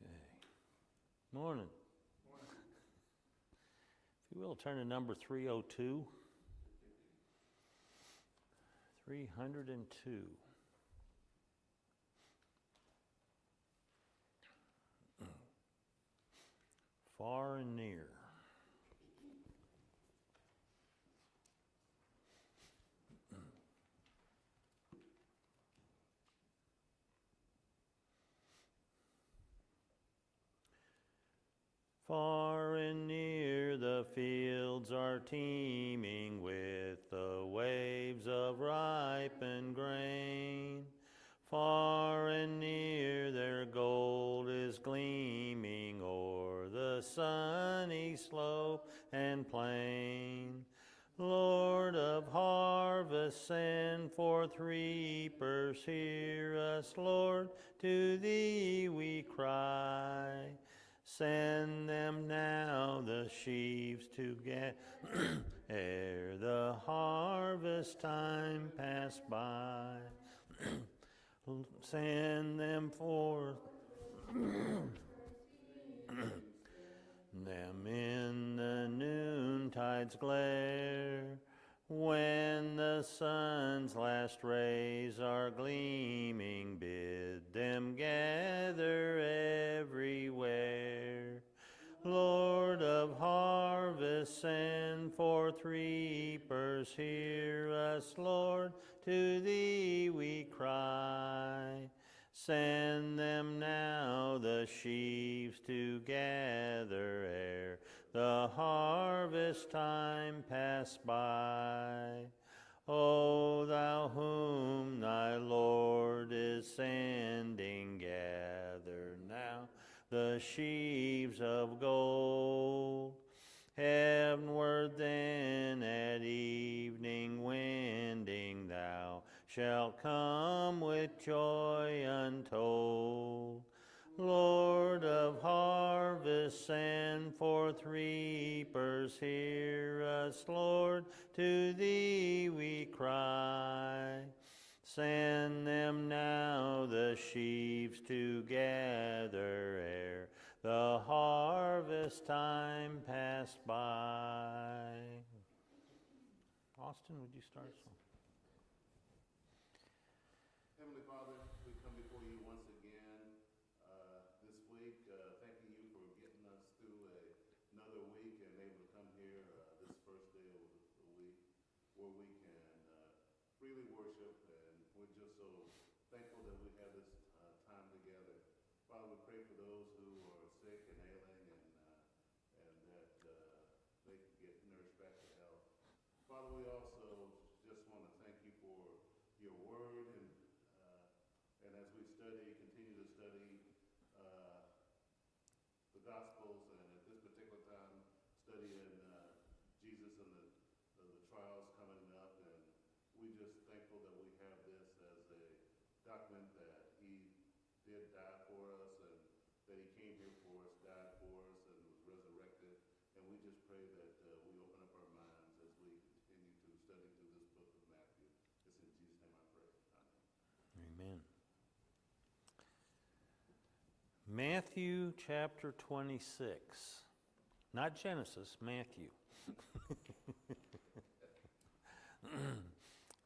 Okay. Morning. If you will, turn to number 302. 302. Far and near. Far and near the fields are teeming with the waves of ripened grain. Far and near their gold is gleaming o'er the sunny slope and plain. Lord of harvest, send forth reapers, hear us, Lord, to thee we cry. Send them now the sheaves to get ere the harvest time pass by. Send them forth them in the noontide's glare, when the sun's last rays are gleaming, bid them gather everywhere. Lord of harvest, send forth reapers, hear us, Lord, to thee we cry. Send them now the sheaves to gather ere the harvest time pass by. O thou whom thy Lord is sending, gather now the sheaves of gold. Heavenward then at evening wending, thou shalt come with joy untold. Lord of harvest, send forth reapers, hear us, Lord, to thee we cry. Send them now the sheaves to gather ere the harvest time pass by. Austin, would you start? Heavenly Father, we come before you once again this week, thanking you for getting us through another week and able to come here this first day of the week where we can freely worship, and we're just so thankful that we have this time together. Father, we pray for those who are sick and ailing, and that they can get nursed back to health. Father, we also just want to thank you for your word, and as we continue to study the Gospels, and at this particular time, studying Jesus and the trials coming up, and we're just thankful that we have this as a document that he did die for us, and that he came here for us, died for us, and was resurrected. And we just pray that we open up our minds as we continue to study through this book of Matthew. It's in Jesus' name I pray. Amen. Amen. Matthew chapter 26. Not Genesis, Matthew.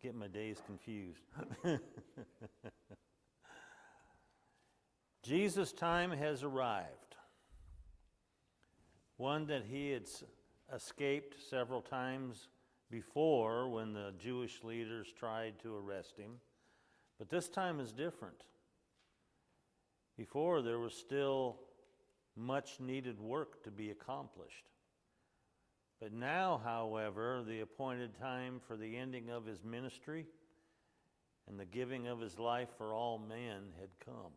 Get my days confused. Jesus' time has arrived. One that he had escaped several times before when the Jewish leaders tried to arrest him. But this time is different. Before, there was still much needed work to be accomplished. But now, however, the appointed time for the ending of his ministry and the giving of his life for all men had come.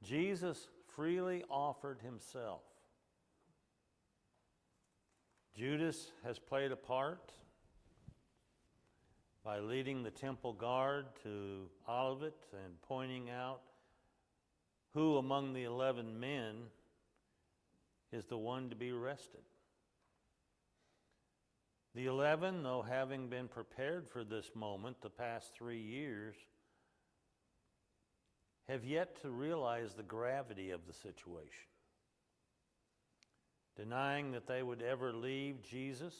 Jesus freely offered himself. Judas has played a part by leading the temple guard to Olivet and pointing out who among the 11 men is the one to be arrested. The 11, though having been prepared for this moment the past 3 years, have yet to realize the gravity of the situation. Denying that they would ever leave Jesus,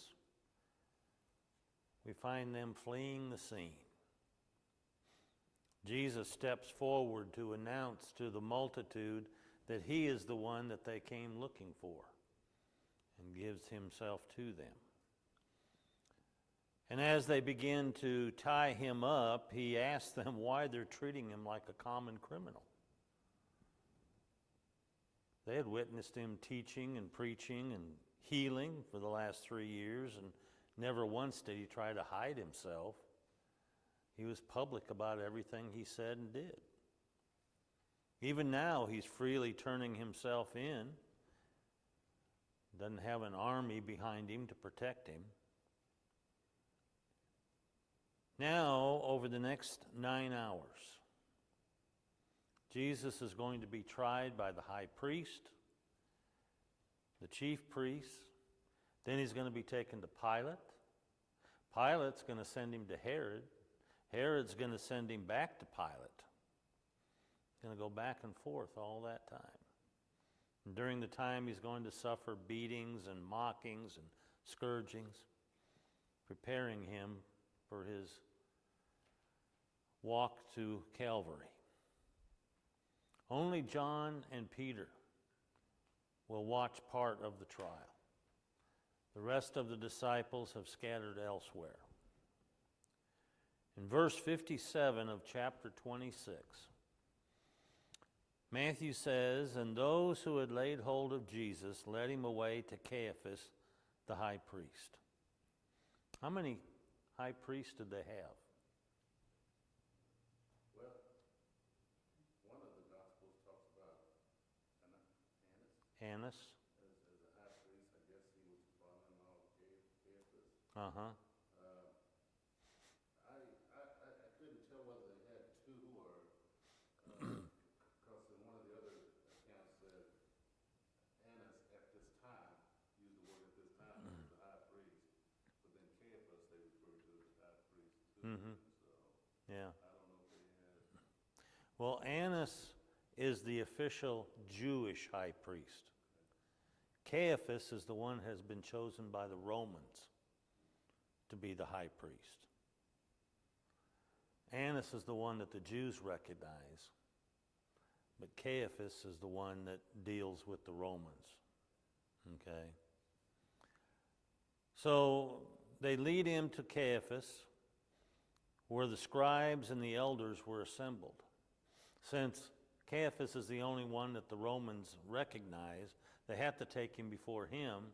we find them fleeing the scene. Jesus steps forward to announce to the multitude that he is the one that they came looking for, and gives himself to them. And as they begin to tie him up, he asks them why they're treating him like a common criminal. They had witnessed him teaching and preaching and healing for the last 3 years, and never once did he try to hide himself. He was public about everything he said and did. Even now, he's freely turning himself in. Doesn't have an army behind him to protect him. Now, over the next 9 hours, Jesus is going to be tried by the high priest, the chief priests. Then he's going to be taken to Pilate. Pilate's going to send him to Herod. Herod's going to send him back to Pilate. He's going to go back and forth all that time. And during the time, he's going to suffer beatings and mockings and scourgings, preparing him for his walk to Calvary. Only John and Peter will watch part of the trial. The rest of the disciples have scattered elsewhere. In verse 57 of chapter 26, Matthew says, "And those who had laid hold of Jesus led him away to Caiaphas, the high priest." How many high priests did they have? Well, one of the Gospels talks about Annas. Annas as a high priest. I guess he was the father-in-law of Caiaphas. Uh-huh. I couldn't tell whether they had two or, because in one of the other accounts said Annas at this time, used the word at this time, was the high priest. But then Caiaphas they referred to as high priest too. Mhm. So Yeah. I don't know if they had. Well, Annas is the official Jewish high priest. Caiaphas is the one who has been chosen by the Romans to be the high priest. Annas is the one that the Jews recognize, but Caiaphas is the one that deals with the Romans. Okay? So they lead him to Caiaphas, where the scribes and the elders were assembled. Since Caiaphas is the only one that the Romans recognize, they have to take him before him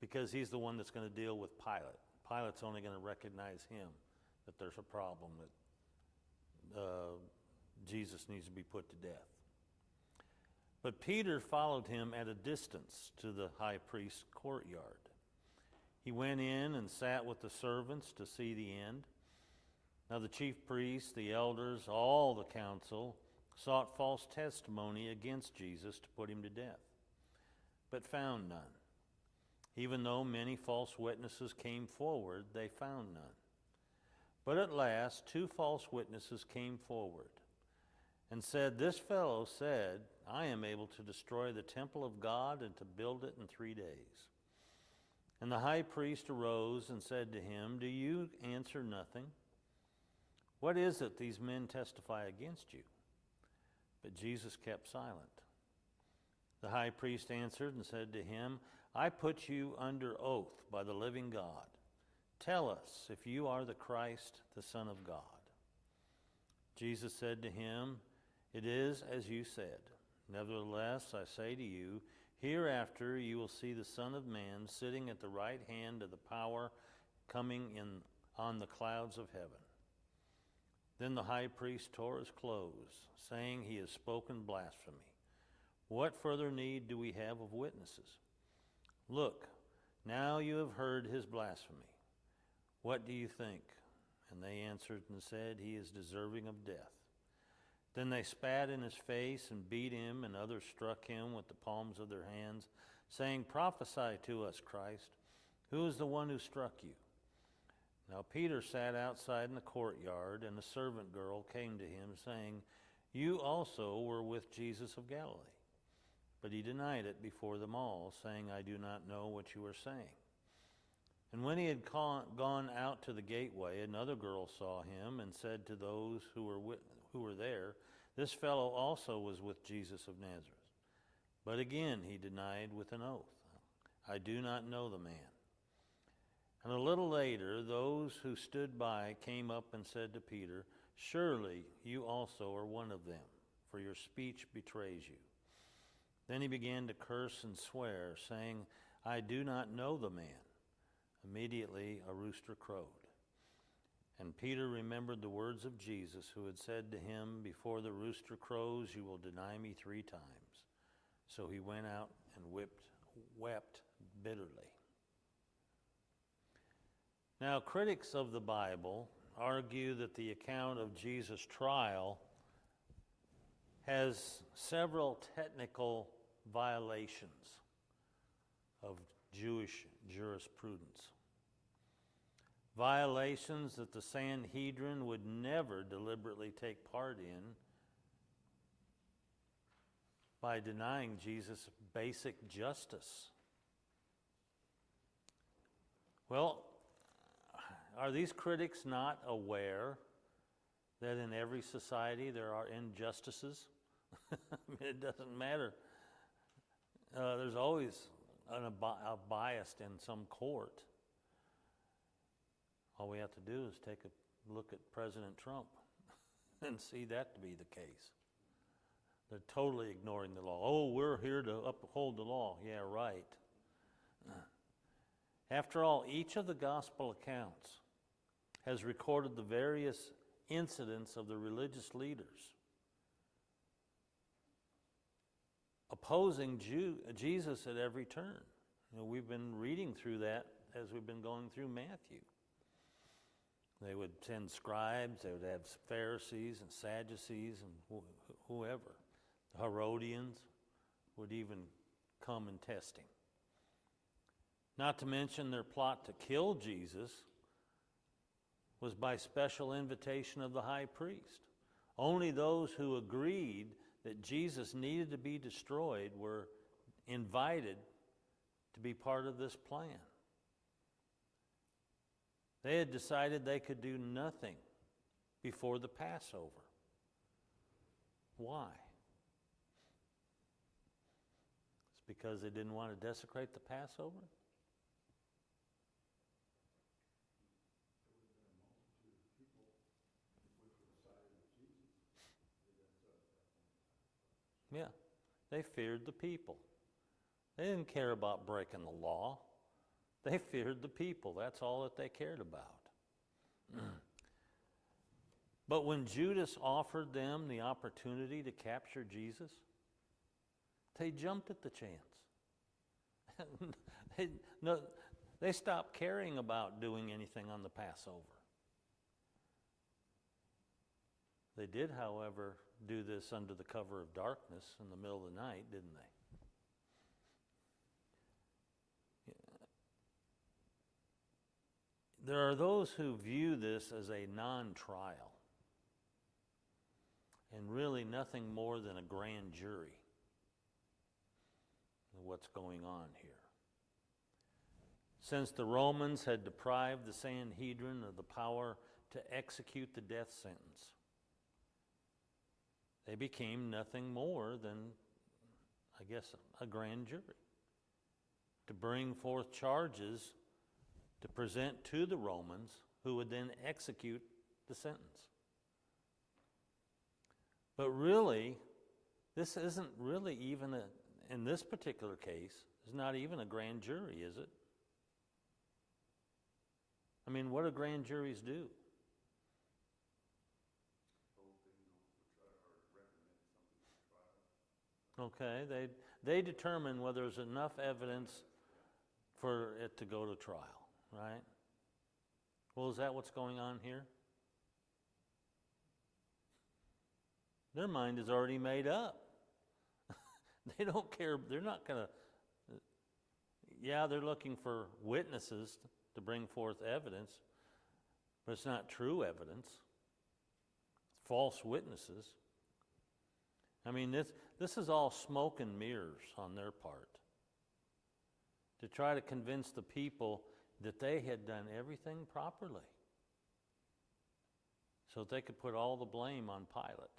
because he's the one that's going to deal with Pilate. Pilate's only going to recognize him, that there's a problem, that Jesus needs to be put to death. But Peter followed him at a distance to the high priest's courtyard. He went in and sat with the servants to see the end. Now the chief priests, the elders, all the council sought false testimony against Jesus to put him to death, but found none. Even though many false witnesses came forward, they found none. But at last 2 false witnesses came forward and said, "This fellow said, I am able to destroy the temple of God and to build it in 3 days." And the high priest arose and said to him, "Do you answer nothing? What is it these men testify against you?" But Jesus kept silent. The high priest answered and said to him, "I put you under oath by the living God. Tell us if you are the Christ, the Son of God." Jesus said to him, "It is as you said. Nevertheless, I say to you, hereafter you will see the Son of Man sitting at the right hand of the power, coming in on the clouds of heaven." Then the high priest tore his clothes, saying, "He has spoken blasphemy. What further need do we have of witnesses? Look, now you have heard his blasphemy. What do you think?" And they answered and said, "He is deserving of death." Then they spat in his face and beat him, and others struck him with the palms of their hands, saying, "Prophesy to us, Christ. Who is the one who struck you?" Now Peter sat outside in the courtyard, and a servant girl came to him, saying, "You also were with Jesus of Galilee." But he denied it before them all, saying, "I do not know what you are saying." And when he had gone out to the gateway, another girl saw him and said to those who were there, "This fellow also was with Jesus of Nazareth." But again he denied with an oath, "I do not know the man." And a little later, those who stood by came up and said to Peter, "Surely you also are one of them, for your speech betrays you." Then he began to curse and swear, saying, "I do not know the man." Immediately a rooster crowed. And Peter remembered the words of Jesus, who had said to him, "Before the rooster crows, you will deny me 3 times." So he went out and wept bitterly. Now, critics of the Bible argue that the account of Jesus' trial has several technical violations of Jewish jurisprudence. Violations that the Sanhedrin would never deliberately take part in by denying Jesus basic justice. Well, are these critics not aware that in every society there are injustices? I mean, it doesn't matter. There's always a bias in some court. All we have to do is take a look at President Trump and see that to be the case. They're totally ignoring the law. Oh, we're here to uphold the law. Yeah, right. After all, each of the gospel accounts has recorded the various incidents of the religious leaders opposing Jesus at every turn. We've been reading through that as we've been going through Matthew. They would send scribes, they would have Pharisees and Sadducees and whoever. The Herodians would even come and test him. Not to mention their plot to kill Jesus was by special invitation of the high priest. Only those who agreed that Jesus needed to be destroyed were invited to be part of this plan. They had decided they could do nothing before the Passover. Why? It's because they didn't want to desecrate the Passover? Yeah, they feared the people. They didn't care about breaking the law. They feared the people. That's all that they cared about. But when Judas offered them the opportunity to capture Jesus, they jumped at the chance. They stopped caring about doing anything on the Passover. They did, however, do this under the cover of darkness in the middle of the night, didn't they? There are those who view this as a non-trial and really nothing more than a grand jury of what's going on here. Since the Romans had deprived the Sanhedrin of the power to execute the death sentence, they became nothing more than, I guess, a grand jury to bring forth charges to present to the Romans, who would then execute the sentence. But really, this isn't really even in this particular case, it's not even a grand jury, is it? I mean, what do grand juries do? Okay, they determine whether there's enough evidence for it to go to trial, right? Well, is that what's going on here? Their mind is already made up. They don't care. They're not going to, they're looking for witnesses to bring forth evidence, but it's not true evidence. It's false witnesses. I mean, this is all smoke and mirrors on their part to try to convince the people that they had done everything properly so that they could put all the blame on Pilate.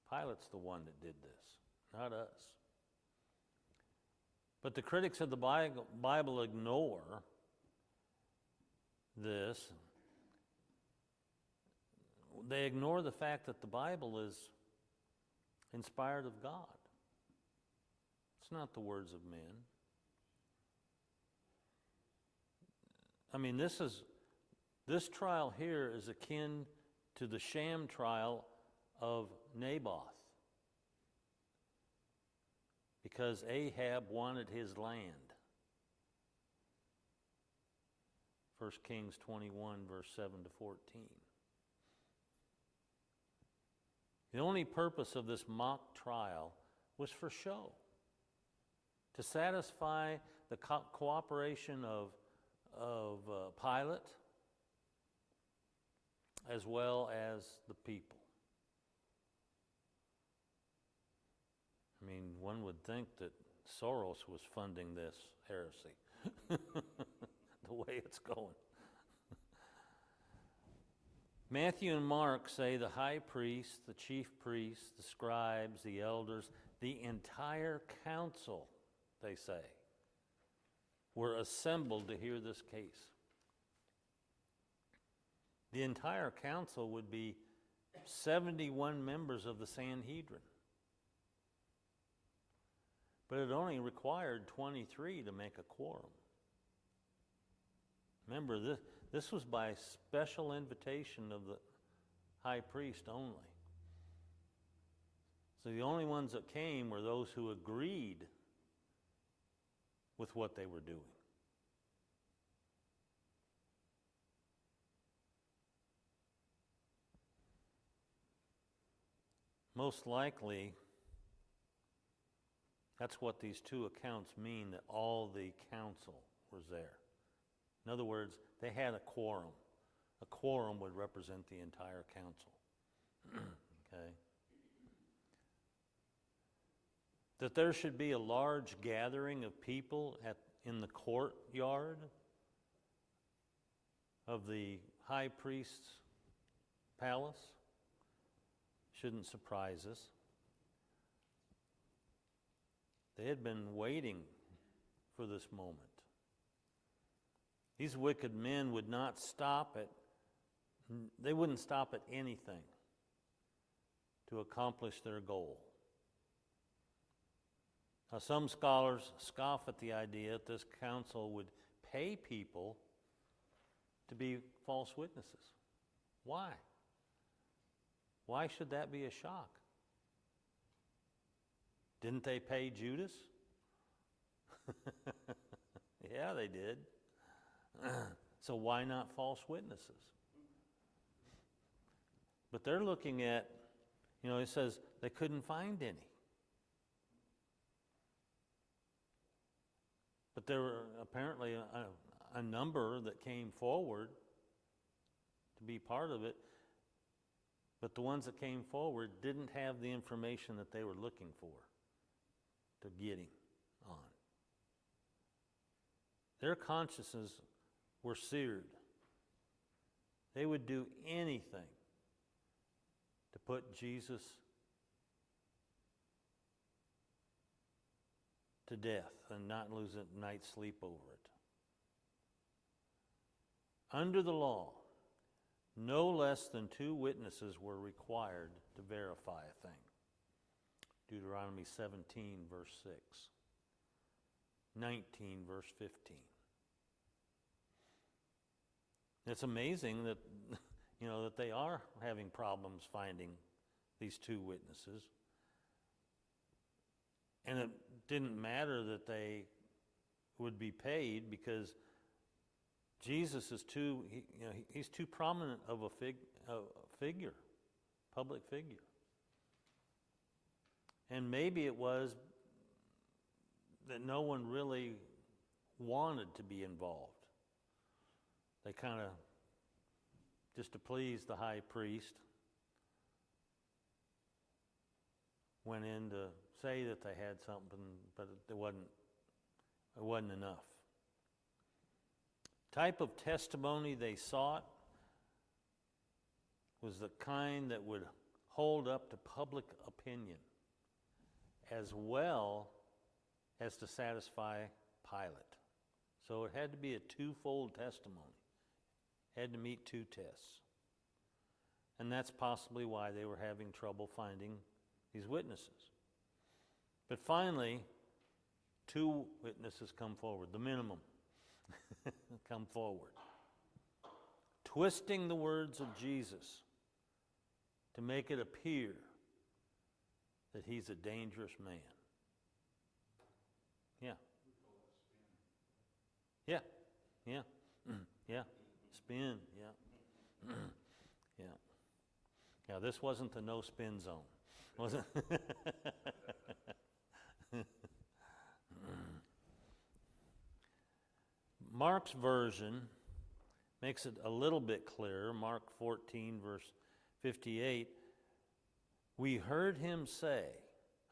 Pilate's the one that did this, not us. But the critics of the Bible ignore this. They ignore the fact that the Bible is inspired of God. It's not the words of men. I mean, this trial here is akin to the sham trial of Naboth, because Ahab wanted his land. 1 Kings 21, verse 7 to 14. The only purpose of this mock trial was for show, to satisfy the cooperation of Pilate as well as the people. I mean, one would think that Soros was funding this heresy, the way it's going. Matthew and Mark say the high priest, the chief priests, the scribes, the elders, the entire council, they say, were assembled to hear this case. The entire council would be 71 members of the Sanhedrin. But it only required 23 to make a quorum. Remember, this was by special invitation of the high priest only. So the only ones that came were those who agreed with what they were doing. Most likely, that's what these two accounts mean, that all the council was there. In other words, they had a quorum. A quorum would represent the entire council. Okay? That there should be a large gathering of people in the courtyard of the high priest's palace shouldn't surprise us. They had been waiting for this moment. These wicked men would not stop they wouldn't stop at anything to accomplish their goal. Now, some scholars scoff at the idea that this council would pay people to be false witnesses. Why? Why should that be a shock? Didn't they pay Judas? Yeah, they did. So why not false witnesses? But they're looking at, it says they couldn't find any. But there were apparently a number that came forward to be part of it. But the ones that came forward didn't have the information that they were looking for to getting on. Their consciences were seared. They would do anything to put Jesus to death and not lose a night's sleep over it. Under the law, no less than 2 witnesses were required to verify a thing. Deuteronomy 17, verse 6. 19, verse 15. It's amazing that, that they are having problems finding these 2 witnesses. And it didn't matter that they would be paid, because Jesus is he's too prominent of a figure, public figure. And maybe it was that no one really wanted to be involved. they kind of, just to please the high priest, went in to say that they had something, but it wasn't enough. Type of testimony they sought was the kind that would hold up to public opinion, as well as to satisfy Pilate. So it had to be a twofold testimony. It had to meet two tests. And that's possibly why they were having trouble finding these witnesses. But finally, two witnesses come forward, the minimum, come forward, twisting the words of Jesus to make it appear that he's a dangerous man. Yeah. Yeah. Yeah. Yeah. Spin. Yeah. Yeah. Yeah, this wasn't the no spin zone, was it? Mark's version makes it a little bit clearer. Mark 14, verse 58. We heard him say,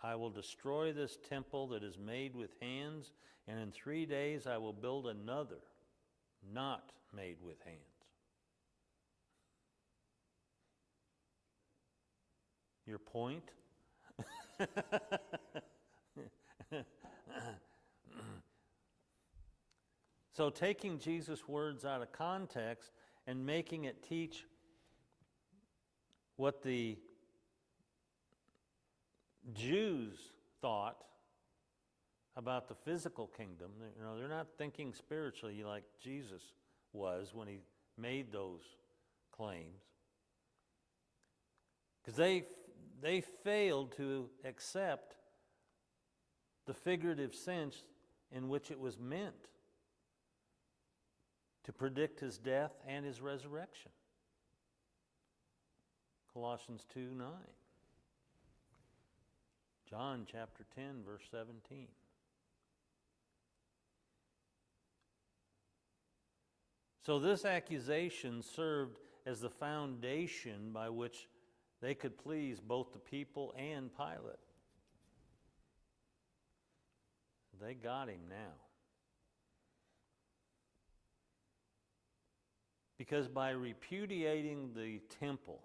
I will destroy this temple that is made with hands, and in 3 days I will build another, not made with hands. Your point? So taking Jesus' words out of context and making it teach what the Jews thought about the physical kingdom. You know, they're not thinking spiritually like Jesus was when he made those claims. Because they failed to accept the figurative sense in which it was meant to predict his death and his resurrection. Colossians 2:9. John chapter 10, verse 17. So this accusation served as the foundation by which they could please both the people and Pilate. They got him now. Because by repudiating the temple,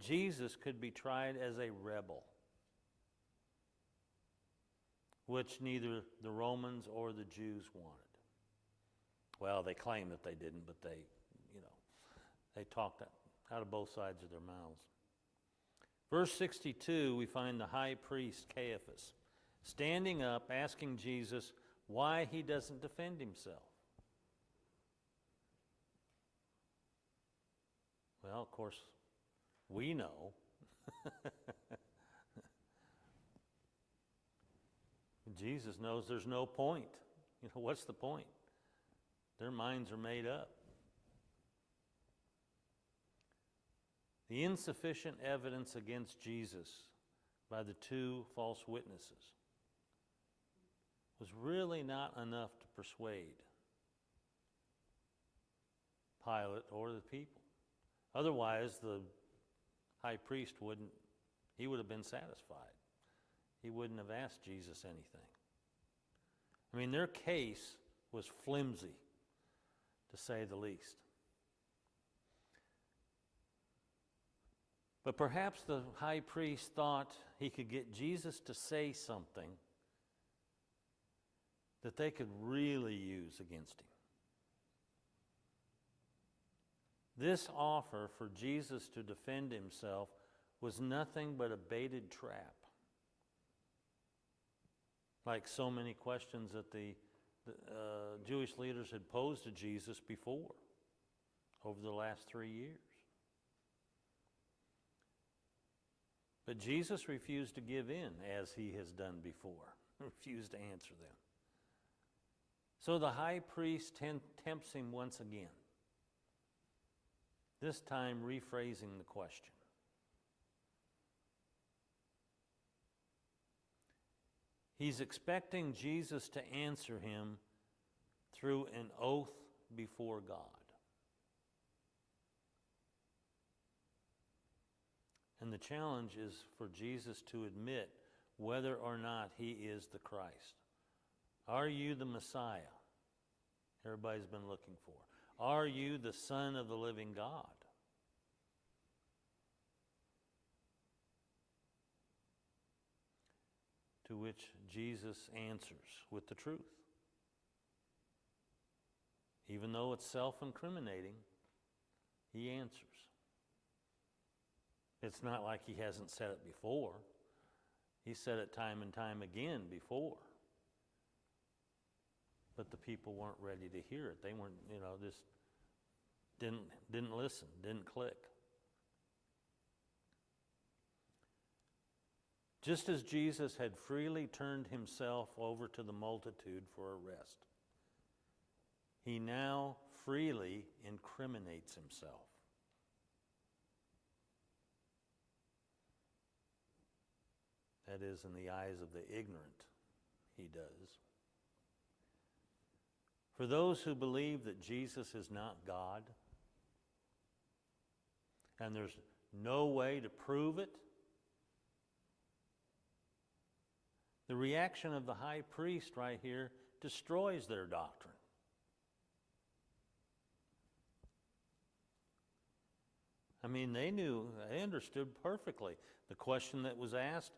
Jesus could be tried as a rebel, which neither the Romans or the Jews wanted. Well, they claim that they didn't, but they talked out of both sides of their mouths. Verse 62, we find the high priest Caiaphas standing up, asking Jesus why he doesn't defend himself. Well, of course, we know. Jesus knows there's no point. What's the point? Their minds are made up. The insufficient evidence against Jesus by the two false witnesses was really not enough to persuade Pilate or the people. Otherwise, the high priest would have been satisfied. He wouldn't have asked Jesus anything. I mean, their case was flimsy, to say the least. But perhaps the high priest thought he could get Jesus to say something that they could really use against him. This offer for Jesus to defend himself was nothing but a baited trap. Like so many questions that the Jewish leaders had posed to Jesus before, over the last 3 years. But Jesus refused to give in, as he has done before, refused to answer them. So the high priest tempts him once again, this time rephrasing the question. He's expecting Jesus to answer him through an oath before God. And the challenge is for Jesus to admit whether or not he is the Christ. Are you the Messiah everybody's been looking for? Are you the Son of the living God? To which Jesus answers with the truth. Even though it's self-incriminating, he answers. It's not like he hasn't said it before. He said it time and time again before. But the people weren't ready to hear it. They weren't, just didn't listen, didn't click. Just as Jesus had freely turned himself over to the multitude for arrest, he now freely incriminates himself. That is, in the eyes of the ignorant, he does. For those who believe that Jesus is not God, and there's no way to prove it, the reaction of the high priest right here destroys their doctrine. I mean, they understood perfectly the question that was asked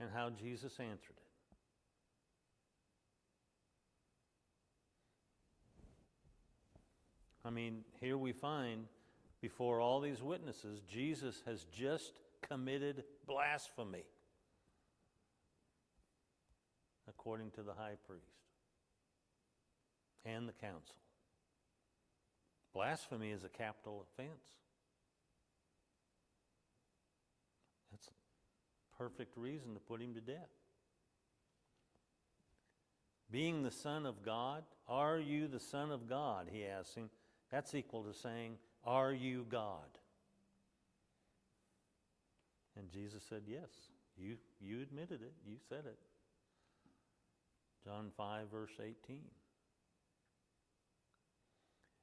and how Jesus answered it. I mean, here we find, before all these witnesses, Jesus has just committed blasphemy, according to the high priest and the council. Blasphemy is a capital offense. That's a perfect reason to put him to death. Being the Son of God, are you the Son of God? He asks him. That's equal to saying, are you God? And Jesus said, yes. You admitted it. You said it. John 5, verse 18.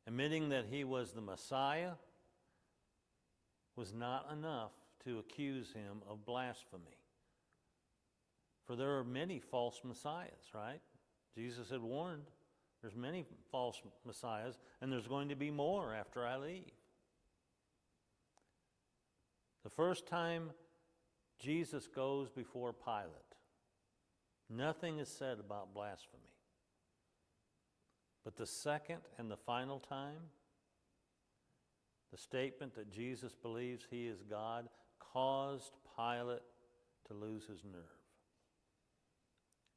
Admitting that he was the Messiah was not enough to accuse him of blasphemy. For there are many false messiahs, right? Jesus had warned there's many false messiahs, and there's going to be more after I leave. The first time Jesus goes before Pilate, nothing is said about blasphemy. But the second and the final time, the statement that Jesus believes he is God caused Pilate to lose his nerve.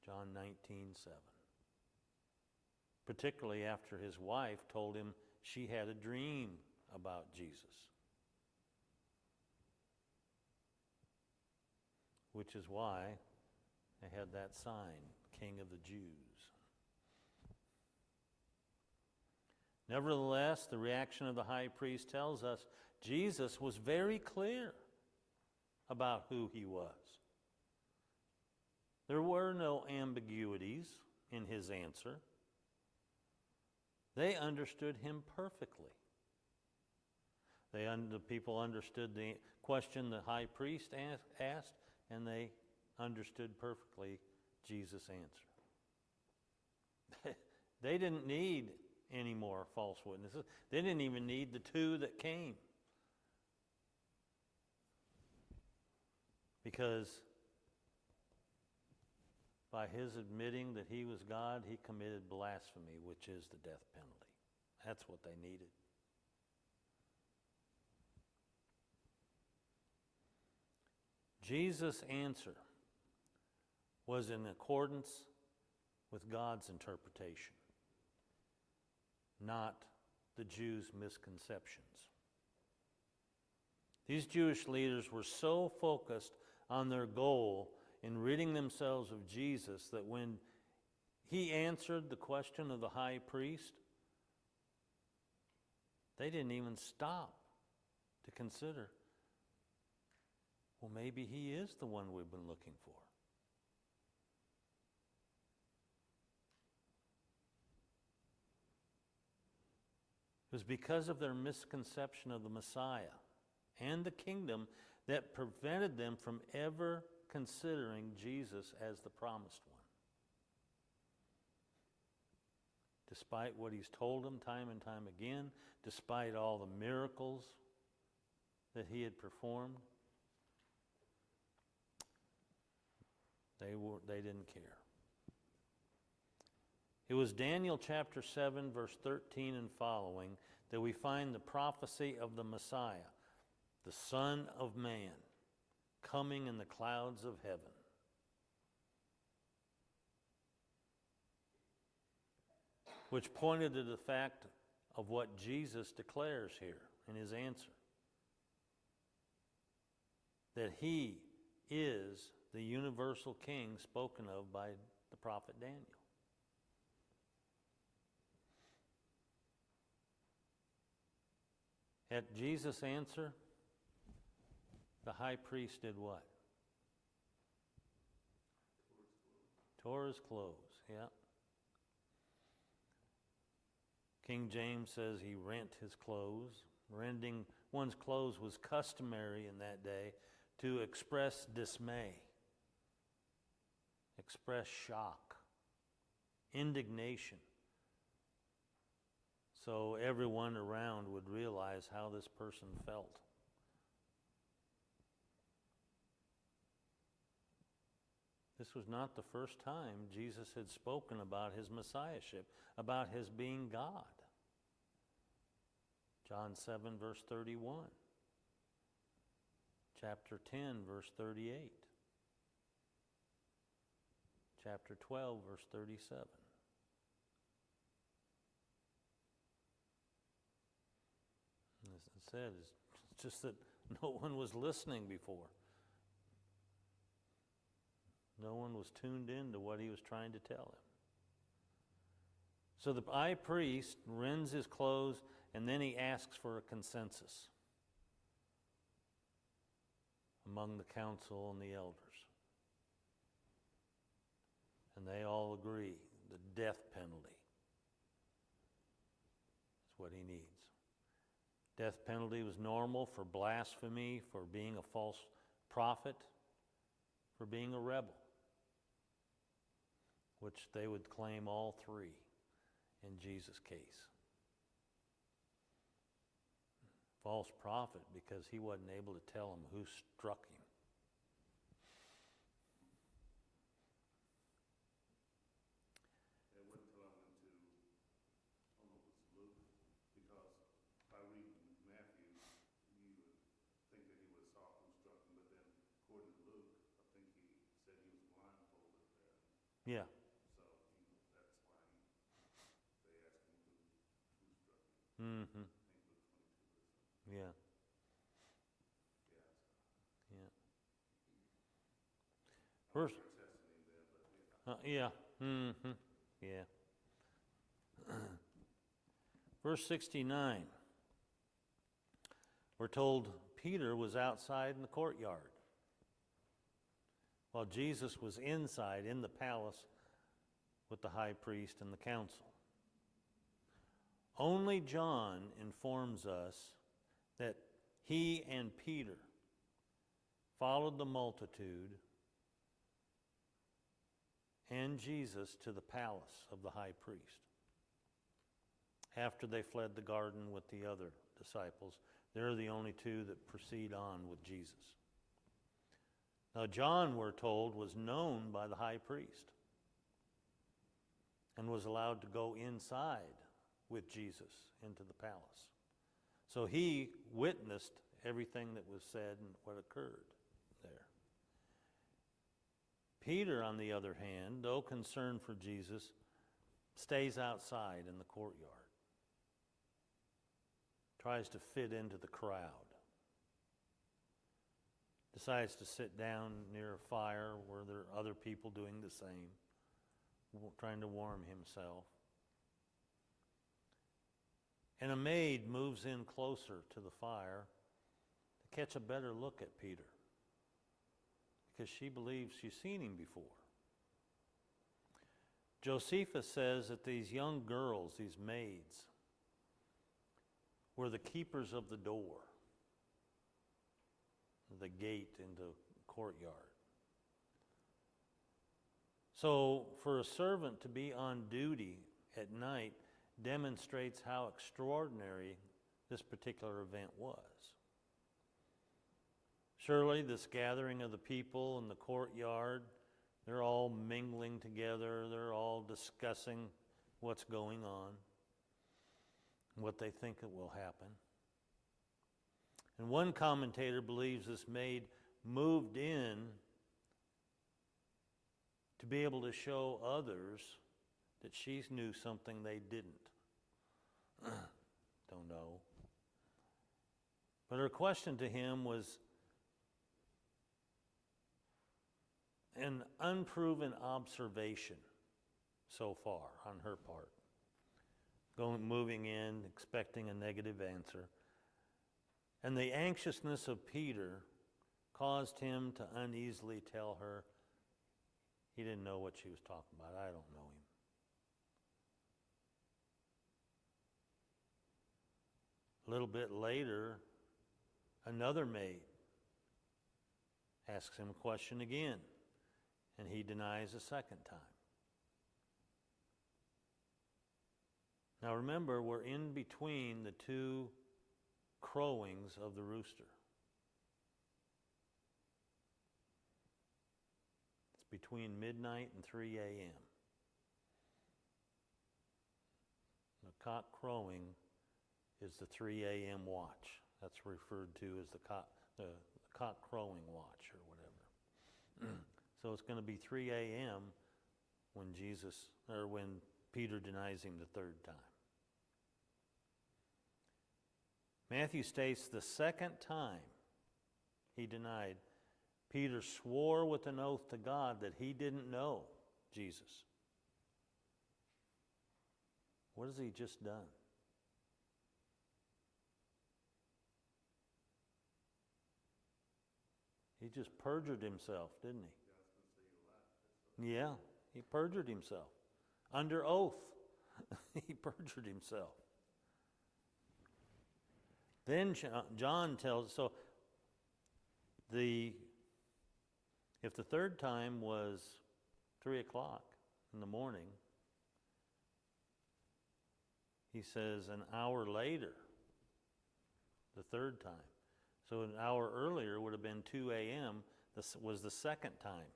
John 19:7. Particularly after his wife told him she had a dream about Jesus. Which is why they had that sign, King of the Jews. Nevertheless, the reaction of the high priest tells us Jesus was very clear about who he was. There were no ambiguities in his answer. They understood him perfectly. The people understood the question the high priest asked, and they understood perfectly Jesus' answer. They didn't need any more false witnesses. They didn't even need the two that came. Because by his admitting that he was God, he committed blasphemy, which is the death penalty. That's what they needed. Jesus' answer was in accordance with God's interpretation, not the Jews' misconceptions. These Jewish leaders were so focused on their goal in ridding themselves of Jesus that when he answered the question of the high priest, they didn't even stop to consider, well, maybe he is the one we've been looking for. It was because of their misconception of the Messiah and the kingdom that prevented them from ever considering Jesus as the promised one. Despite what he's told them time and time again, despite all the miracles that he had performed, they didn't care. It was Daniel chapter 7, verse 13 and following, that we find the prophecy of the Messiah, the Son of Man, coming in the clouds of heaven. Which pointed to the fact of what Jesus declares here in his answer. That he is the universal king spoken of by the prophet Daniel. At Jesus' answer, the high priest did what? Tore his clothes, yeah. King James says he rent his clothes. Rending one's clothes was customary in that day to express dismay, express shock, indignation. So everyone around would realize how this person felt. This was not the first time Jesus had spoken about his messiahship, about his being God. John 7, verse 31. Chapter 10, verse 38. Chapter 12, verse 37. As I said, it's just that no one was listening before. No one was tuned in to what he was trying to tell him. So the high priest rends his clothes, and then he asks for a consensus among the council and the elders. And they all agree the death penalty is what he needs. Death penalty was normal for blasphemy, for being a false prophet, for being a rebel, which they would claim all three in Jesus' case. False prophet because he wasn't able to tell them who struck him. They wouldn't tell him until, I don't know if it's Luke, because by reading Matthew, you would think that he would have saw who struck him, but then according to Luke, I think he said he was blindfolded there. Yeah. So, that's why they asked him who struck him. Mm-hmm. I think Luke 22 or something. Yeah. Yeah. Yeah. I Verse. was testing him there, but yeah. Yeah. Mm-hmm. Yeah. Verse 69. We're told Peter was outside in the courtyard, while Jesus was inside in the palace with the high priest and the council. Only John informs us that he and Peter followed the multitude and Jesus to the palace of the high priest. After they fled the garden with the other disciples, they're the only two that proceed on with Jesus. Now John, we're told, was known by the high priest and was allowed to go inside with Jesus into the palace. So he witnessed everything that was said and what occurred there. Peter, on the other hand, though concerned for Jesus, stays outside in the courtyard, tries to fit into the crowd, decides to sit down near a fire where there are other people doing the same, trying to warm himself. And a maid moves in closer to the fire to catch a better look at Peter, because she believes she's seen him before. Josephus says that these young girls, these maids, were the keepers of the door. the gate into courtyard. So for a servant to be on duty at night demonstrates how extraordinary this particular event was. Surely this gathering of the people in the courtyard, they're all mingling together, they're all discussing what's going on, what they think it will happen. And one commentator believes this maid moved in to be able to show others that she knew something they didn't. Don't know. But her question to him was an unproven observation so far on her part. Moving in, expecting a negative answer. And the anxiousness of Peter caused him to uneasily tell her he didn't know what she was talking about. I don't know him. A little bit later, another maid asks him a question again, and he denies a second time. Now remember, we're in between the two crowings of the rooster. It's between midnight and 3 a.m. The cock crowing is the 3 a.m. watch. That's referred to as the cock crowing watch or whatever. So it's going to be 3 a.m. when Peter denies him the third time. Matthew states the second time he denied, Peter swore with an oath to God that he didn't know Jesus. What has he just done? He just perjured himself, didn't he? Yeah, he perjured himself. Under oath, he perjured himself. Then John tells, if the third time was 3 o'clock in the morning, he says an hour later, the third time. So an hour earlier would have been 2 a.m. This was the second time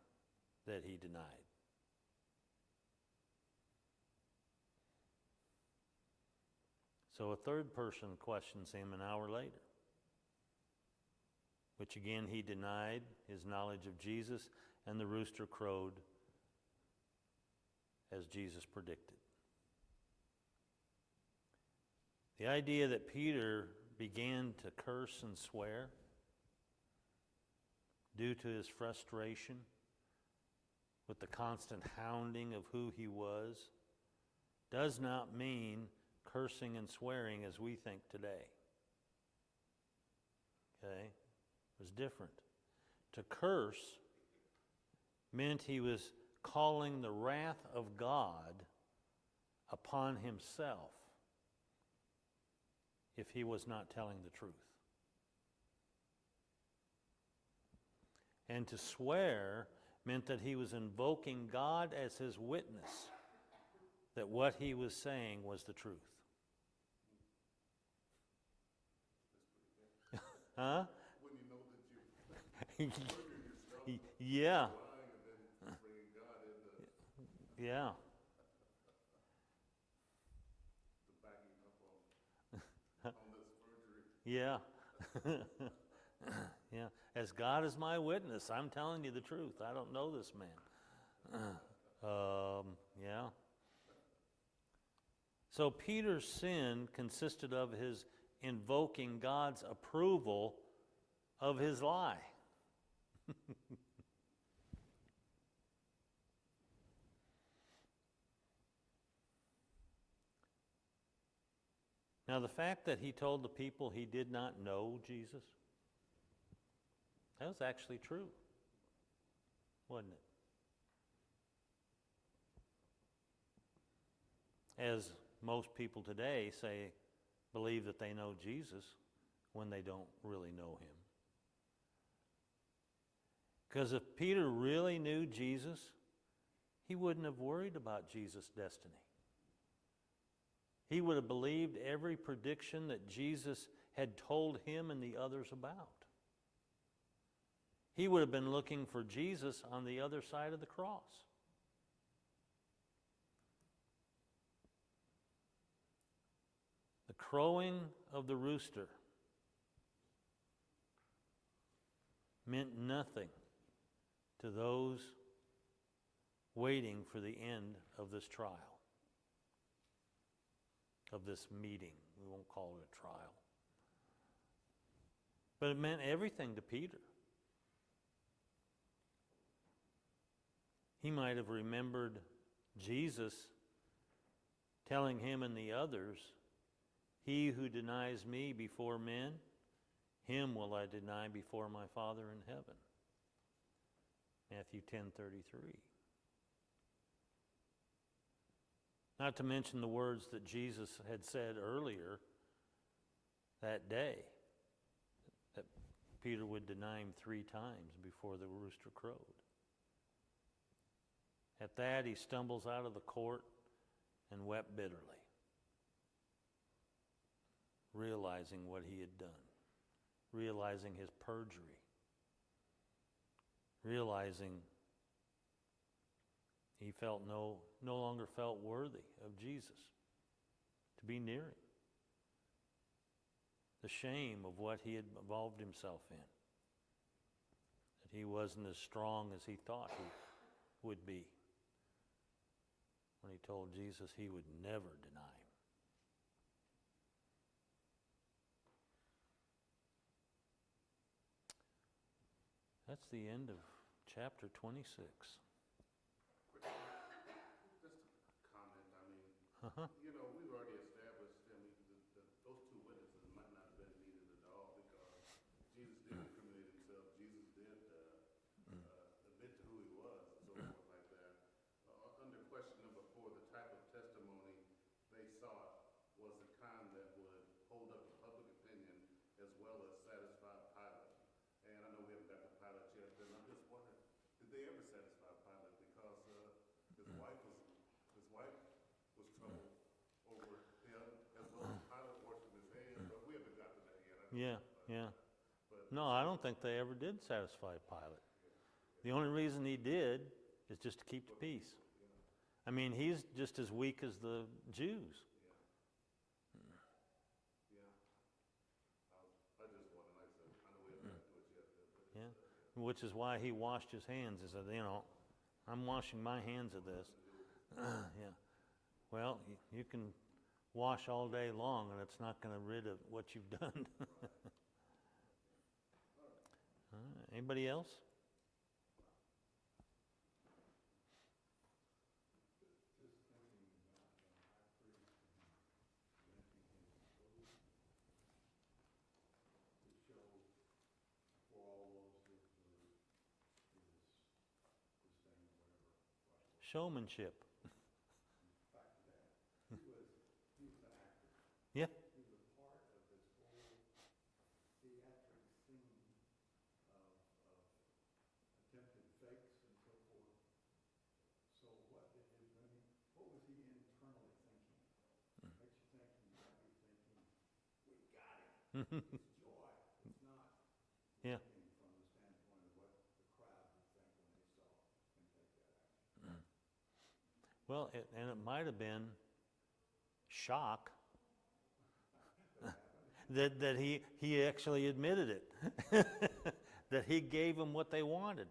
that he denied. So a third person questions him an hour later, which again he denied his knowledge of Jesus, and the rooster crowed as Jesus predicted. The idea that Peter began to curse and swear due to his frustration with the constant hounding of who he was does not mean cursing and swearing as we think today. Okay? It was different. To curse meant he was calling the wrath of God upon himself if he was not telling the truth. And to swear meant that he was invoking God as his witness that what he was saying was the truth. Huh? When you know that you murdered yourself, Yeah. lying, and then bringing God into Yeah. the backing up on this perjury. Yeah. Yeah. As God is my witness, I'm telling you the truth. I don't know this man. Yeah. So Peter's sin consisted of his invoking God's approval of his lie. Now, the fact that he told the people he did not know Jesus, that was actually true, wasn't it? As most people today believe that they know Jesus when they don't really know him. Because if Peter really knew Jesus, he wouldn't have worried about Jesus' destiny. He would have believed every prediction that Jesus had told him and the others about. He would have been looking for Jesus on the other side of the cross. The crowing of the rooster meant nothing to those waiting for the end of this trial, of this meeting. We won't call it a trial. But it meant everything to Peter. He might have remembered Jesus telling him and the others, "He who denies me before men, him will I deny before my Father in heaven." Matthew 10:33. Not to mention the words that Jesus had said earlier that day, that Peter would deny him 3 times before the rooster crowed. At that, he stumbles out of the court and wept bitterly, realizing what he had done, realizing his perjury, realizing he felt no longer felt worthy of Jesus to be near him. The shame of what he had involved himself in, that he wasn't as strong as he thought he would be, when he told Jesus he would never deny him. That's the end of chapter 26. Just a comment, I mean, you know, we've already established, I mean, those 2 witnesses might not have been needed at all because Jesus did incriminate himself. Jesus did admit to who he was and so forth like that. Under question number 4, the type of testimony they sought was the kind that would hold up to public opinion as well as satisfy Pilate. And I know we haven't got to Pilate yet, but I'm just wondering, did they ever satisfy Pilate? Because his wife was troubled over him as well as Pilate washing his hands, but we haven't got to that yet. Yeah. No, I don't think they ever did satisfy Pilate. The only reason he did is just to keep the peace. I mean, he's just as weak as the Jews. I just wonder, like I said, I know we haven't got to it yet. But Yeah, which is why he washed his hands. He said, I'm washing my hands of this. Yeah. Well, you can wash all day long, and it's not going to rid of what you've done. All right. Anybody else? Showmanship. He was an actor. Yeah. He was part of this whole theatric scene of attempted fakes and so forth. So what was he internally thinking? Makes you think he might be thinking, we got him. It's joy. It's not Yeah. thinking from the standpoint of what the crowd would think when they saw him take that action. Well, and it might have been shock that he actually admitted it, that he gave them what they wanted.